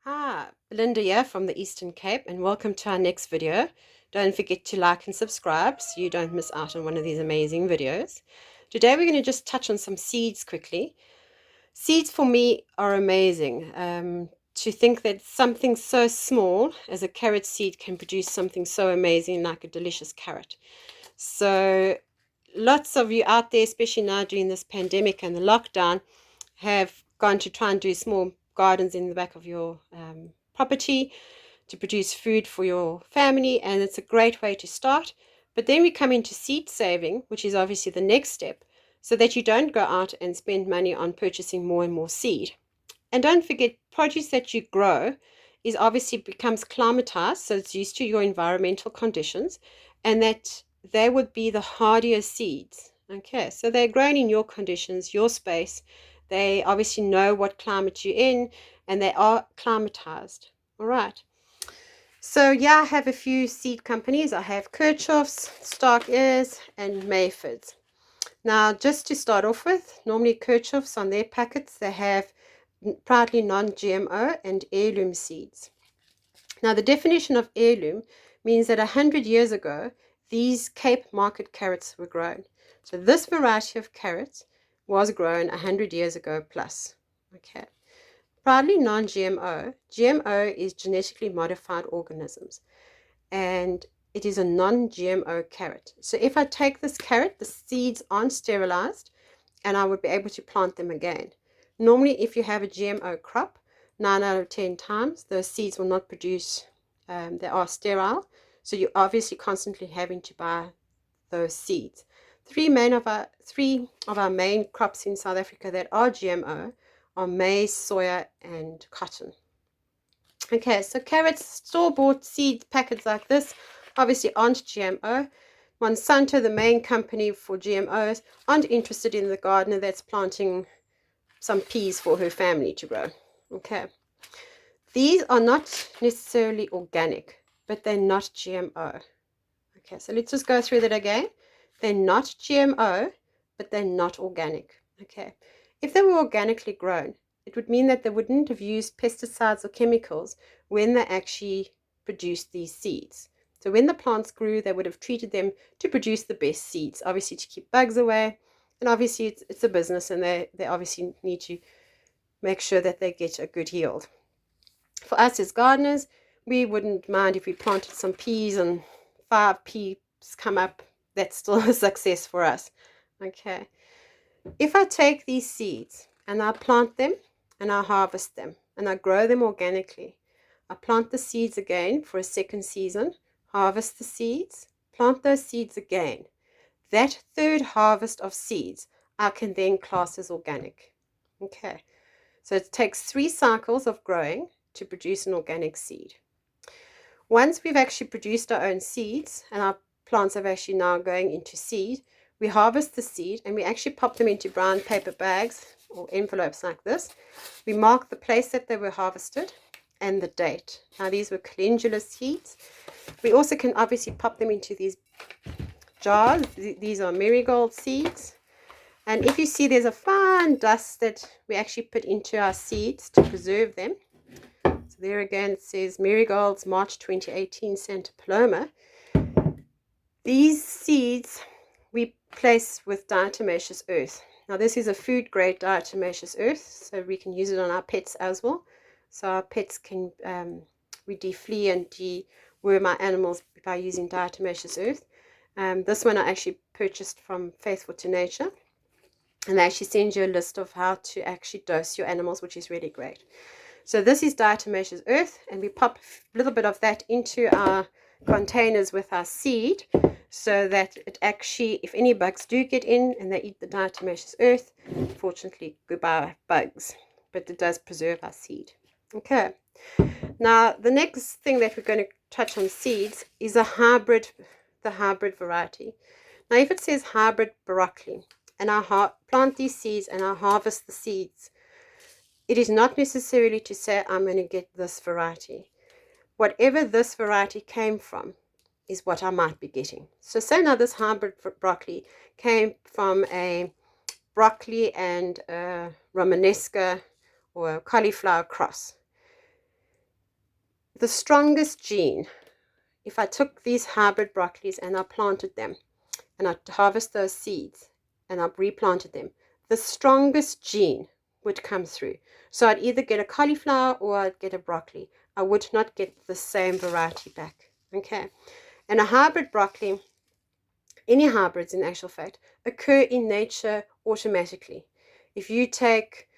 Hi, Belinda here from the Eastern Cape, and welcome to our next video. Don't forget to like and subscribe so you don't miss out on one of these amazing videos. Today we're going to just touch on some seeds quickly. Seeds for me are amazing. To think that something so small as a carrot seed can produce something so amazing like a delicious carrot. So lots of you out there, especially now during this pandemic and the lockdown, have gone to try and do small gardens in the back of your property to produce food for your family, and it's a great way to start. But then we come into seed saving, which is obviously the next step, so that you don't go out and spend money on purchasing more and more seed. And don't forget, produce that you grow is obviously becomes climatized, so it's used to your environmental conditions, and that they would be the hardier seeds. Okay, so they're grown in your conditions, your space. They obviously know what climate you're in, and they are climatized. All right. So yeah, I have a few seed companies. I have Kirchhoff's, Stark Airs, and Mayford's. Now, just to start off with, normally Kirchhoff's on their packets, they have proudly non-GMO and heirloom seeds. Now, the definition of heirloom means that 100 years ago, these Cape market carrots were grown. So this variety of carrots was grown 100 years ago plus. Okay. Proudly non-GMO. GMO is genetically modified organisms, and it is a non-GMO carrot. So if I take this carrot, the seeds aren't sterilized, and I would be able to plant them again. Normally, if you have a GMO crop, 9 out of 10 times, those seeds will not produce, they are sterile. So you're obviously constantly having to buy those seeds. Three of our main crops in South Africa that are GMO are maize, soya, and cotton. Okay, so carrots, store-bought seed packets like this obviously aren't GMO. Monsanto, the main company for GMOs, aren't interested in the gardener that's planting some peas for her family to grow. Okay, these are not necessarily organic, but they're not GMO. Okay, so let's just go through that again. They're not GMO, but they're not organic. Okay, if they were organically grown, it would mean that they wouldn't have used pesticides or chemicals when they actually produced these seeds. So when the plants grew, they would have treated them to produce the best seeds, obviously to keep bugs away. And obviously it's a business, and they obviously need to make sure that they get a good yield. For us as gardeners, we wouldn't mind if we planted some peas and 5 peas come up. That's still a success for us. Okay. If I take these seeds and I plant them and I harvest them and I grow them organically, I plant the seeds again for a second season, harvest the seeds, plant those seeds again. That third harvest of seeds I can then class as organic. Okay. So it takes 3 cycles of growing to produce an organic seed. Once we've actually produced our own seeds and our plants are actually now going into seed, we harvest the seed and we actually pop them into brown paper bags or envelopes like this. We mark the place that they were harvested and the date. Now these were calendula seeds. We also can obviously pop them into these jars. These are marigold seeds. And if you see, there's a fine dust that we actually put into our seeds to preserve them. So there again it says Marigolds, March 2018, Santa Paloma. These seeds we place with diatomaceous earth. Now this is a food grade diatomaceous earth, so we can use it on our pets as well. So our pets can, we deflea and deworm our animals by using diatomaceous earth. This one I actually purchased from Faithful to Nature. And they actually send you a list of how to actually dose your animals, which is really great. So this is diatomaceous earth, and we pop a little bit of that into our containers with our seed, so that it actually, if any bugs do get in and they eat the diatomaceous earth, fortunately, goodbye bugs, but it does preserve our seed. Okay. Now, the next thing that we're going to touch on seeds is the hybrid variety. Now, if it says hybrid broccoli, and I plant these seeds and I harvest the seeds, it is not necessarily to say I'm going to get this variety. Whatever this variety came from is what I might be getting. So say now this hybrid broccoli came from a broccoli and a Romanesca or a cauliflower cross. the strongest gene, if I took these hybrid broccolis and I planted them and I harvest those seeds and I replanted them, the strongest gene would come through. So I'd either get a cauliflower or I'd get a broccoli. I would not get the same variety back. Okay. And a hybrid broccoli, any hybrids in actual fact, occur in nature automatically. If you take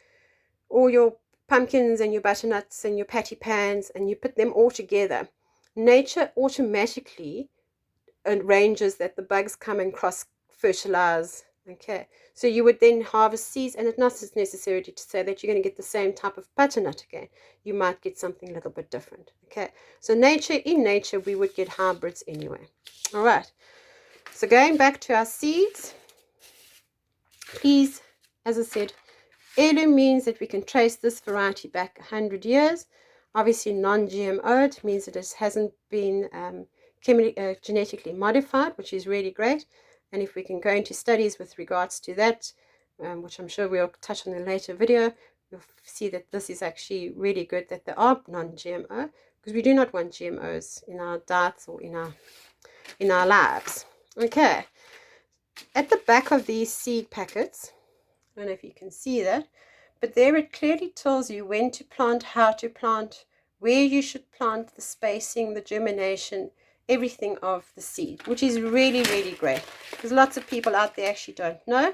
all your pumpkins and your butternuts and your patty pans and you put them all together, nature automatically arranges that the bugs come and cross fertilize. Okay, so you would then harvest seeds, and it's not necessarily to say that you're going to get the same type of butternut again. You might get something a little bit different. Okay, so in nature we would get hybrids anyway. All right, so going back to our seeds, please, as I said, heirloom means that we can trace this variety back 100 years. Obviously, non-GMO, it means that it hasn't been genetically modified, which is really great. And if we can go into studies with regards to that, which I'm sure we'll touch on in a later video, you'll see that this is actually really good that they are non-GMO, because we do not want GMOs in our diets or in our lives. Okay, at the back of these seed packets, I don't know if you can see that, but there it clearly tells you when to plant, how to plant, where you should plant, the spacing, the germination, everything of the seed, which is really, really great, because lots of people out there actually don't know.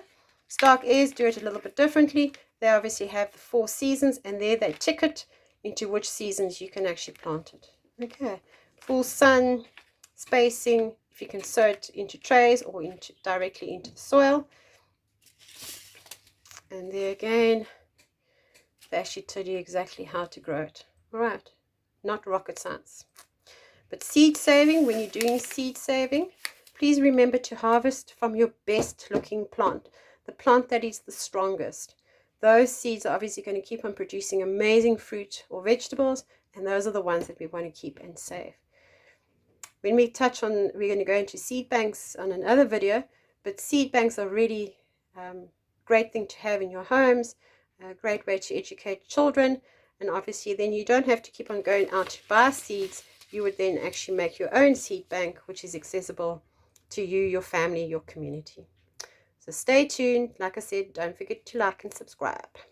Stark Airs do it a little bit differently. They obviously have the 4 seasons, and there they tick it into which seasons you can actually plant it. Okay, full sun, spacing, if you can sow it into trays or directly into the soil. And there again, they actually tell you exactly how to grow it. All right, not rocket science. But seed saving, when you're doing seed saving, please remember to harvest from your best looking plant, the plant that is the strongest. Those seeds are obviously going to keep on producing amazing fruit or vegetables, and those are the ones that we want to keep and save. When we touch on, we're going to go into seed banks on another video, but seed banks are really great thing to have in your homes, a great way to educate children, and obviously then you don't have to keep on going out to buy seeds. You would then actually make your own seed bank, which is accessible to you, your family, your community. So stay tuned. Like I said, don't forget to like and subscribe.